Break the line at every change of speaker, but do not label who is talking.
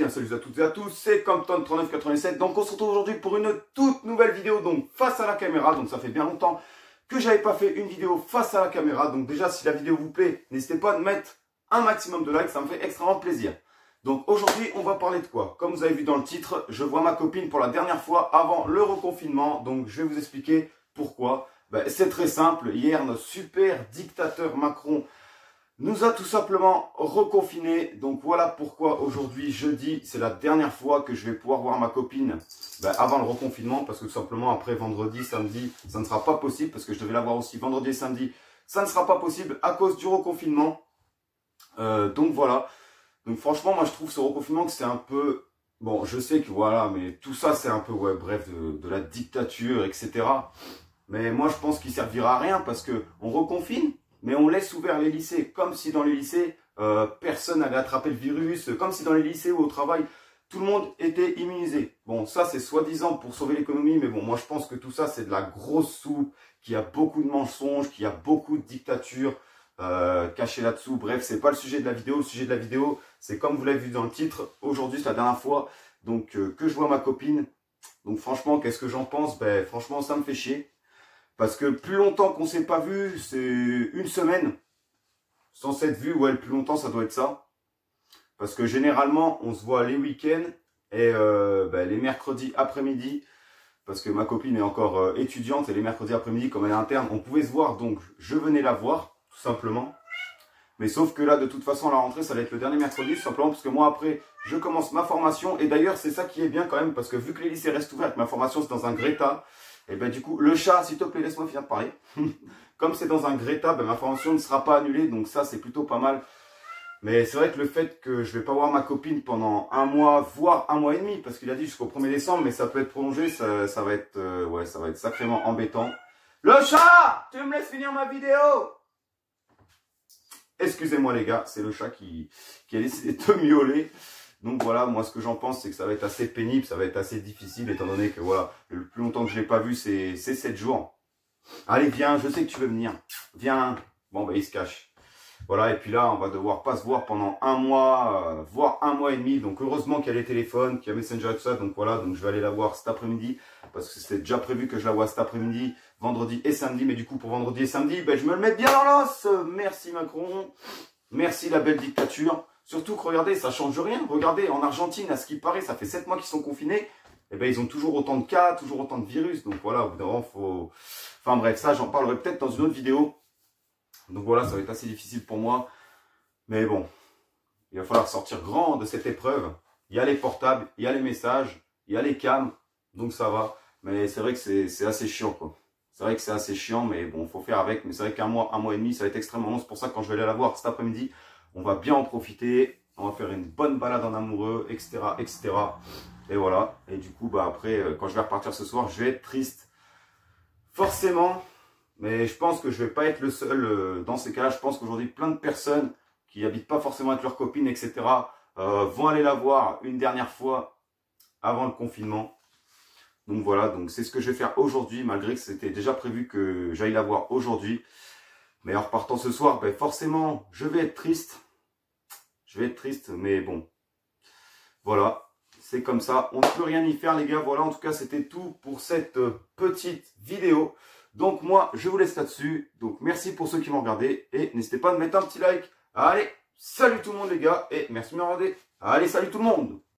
bien salut à toutes et à tous, c'est Compton3987. Donc on se retrouve aujourd'hui pour une toute nouvelle vidéo, donc face à la caméra. Donc ça fait bien longtemps que j'avais pas fait une vidéo face à la caméra. Donc déjà, si la vidéo vous plaît, n'hésitez pas à mettre un maximum de likes, ça me fait extrêmement plaisir. Donc aujourd'hui, on va parler de quoi? Comme vous avez vu dans le titre, je vois ma copine pour la dernière fois avant le reconfinement. Donc je vais vous expliquer pourquoi. C'est très simple, hier notre super dictateur Macron nous a tout simplement reconfinés. Donc voilà pourquoi aujourd'hui, jeudi, c'est la dernière fois que je vais pouvoir voir ma copine avant le reconfinement. Parce que tout simplement, après vendredi, samedi, ça ne sera pas possible. Parce que je devais la voir aussi vendredi et samedi. Ça ne sera pas possible à cause du reconfinement. Donc voilà. Donc franchement, moi je trouve ce reconfinement que c'est un peu... Bon, je sais que voilà, mais tout ça c'est un peu, ouais, bref, de la dictature, etc. Mais moi je pense qu'il servira à rien parce que on reconfine. Mais on laisse ouvert les lycées, comme si dans les lycées, personne n'allait attraper le virus, comme si dans les lycées ou au travail, tout le monde était immunisé. Bon, ça c'est soi-disant pour sauver l'économie, mais bon, moi je pense que tout ça c'est de la grosse soupe, qu'il y a beaucoup de mensonges, qu'il y a beaucoup de dictatures cachées là-dessous. Bref, c'est pas le sujet de la vidéo. Le sujet de la vidéo, c'est comme vous l'avez vu dans le titre, aujourd'hui c'est la dernière fois donc que je vois ma copine. Donc franchement, qu'est-ce que j'en pense? Franchement, ça me fait chier. Parce que plus longtemps qu'on ne s'est pas vu, c'est une semaine sans s'être vu. Ouais, le plus longtemps, ça doit être ça. Parce que généralement, on se voit les week-ends et les mercredis après-midi. Parce que ma copine est encore étudiante et les mercredis après-midi, comme elle est interne, on pouvait se voir. Donc, je venais la voir, tout simplement. Mais sauf que là, de toute façon, la rentrée, ça va être le dernier mercredi, tout simplement. Parce que moi, après, je commence ma formation. Et d'ailleurs, c'est ça qui est bien quand même. Parce que vu que les lycées restent ouverts, ma formation, c'est dans un Greta. Et du coup, le chat, s'il te plaît, laisse-moi finir de parler. Comme c'est dans un Greta, ma formation ne sera pas annulée. Donc ça, c'est plutôt pas mal. Mais c'est vrai que le fait que je vais pas voir ma copine pendant un mois, voire un mois et demi, parce qu'il a dit jusqu'au 1er décembre, mais ça peut être prolongé, ça va être, ouais, ça va être sacrément embêtant. Le chat, tu me laisses finir ma vidéo? Excusez-moi les gars, c'est le chat qui a décidé de miauler. Donc voilà, moi ce que j'en pense, c'est que ça va être assez pénible, ça va être assez difficile, étant donné que voilà, le plus longtemps que je ne l'ai pas vu, c'est 7 jours. Allez, viens, je sais que tu veux venir. Viens. Bon, il se cache. Voilà, et puis là, on va devoir pas se voir pendant un mois, voire un mois et demi. Donc heureusement qu'il y a les téléphones, qu'il y a Messenger et tout ça. Donc voilà, donc je vais aller la voir cet après-midi, parce que c'était déjà prévu que je la voie cet après-midi, vendredi et samedi. Mais du coup, pour vendredi et samedi, je me le mets bien dans l'os. Merci Macron. Merci la belle dictature. Surtout que regardez, ça change rien. Regardez, en Argentine, à ce qui paraît, ça fait 7 mois qu'ils sont confinés. Et ils ont toujours autant de cas, toujours autant de virus. Donc voilà, au bout d'un moment, faut... Enfin bref, ça, j'en parlerai peut-être dans une autre vidéo. Donc voilà, ça va être assez difficile pour moi. Mais bon, il va falloir sortir grand de cette épreuve. Il y a les portables, il y a les messages, il y a les cams. Donc ça va. Mais c'est vrai que c'est assez chiant, quoi. C'est vrai que c'est assez chiant, mais bon, faut faire avec. Mais c'est vrai qu'un mois et demi, ça va être extrêmement long. C'est pour ça que quand je vais aller la voir cet après-midi, on va bien en profiter, on va faire une bonne balade en amoureux, etc., etc. Et voilà. Et du coup, après, quand je vais repartir ce soir, je vais être triste. Forcément. Mais je pense que je vais pas être le seul dans ces cas-là. Je pense qu'aujourd'hui, plein de personnes qui habitent pas forcément avec leurs copines, etc., vont aller la voir une dernière fois avant le confinement. Donc voilà, donc c'est ce que je vais faire aujourd'hui, malgré que c'était déjà prévu que j'aille la voir aujourd'hui. Mais en repartant ce soir, forcément, je vais être triste. Je vais être triste, mais bon. Voilà, c'est comme ça. On ne peut rien y faire, les gars. Voilà, en tout cas, c'était tout pour cette petite vidéo. Donc, moi, je vous laisse là-dessus. Donc, merci pour ceux qui m'ont regardé. Et n'hésitez pas à mettre un petit like. Allez, salut tout le monde, les gars. Et merci de me regarder. Allez, salut tout le monde.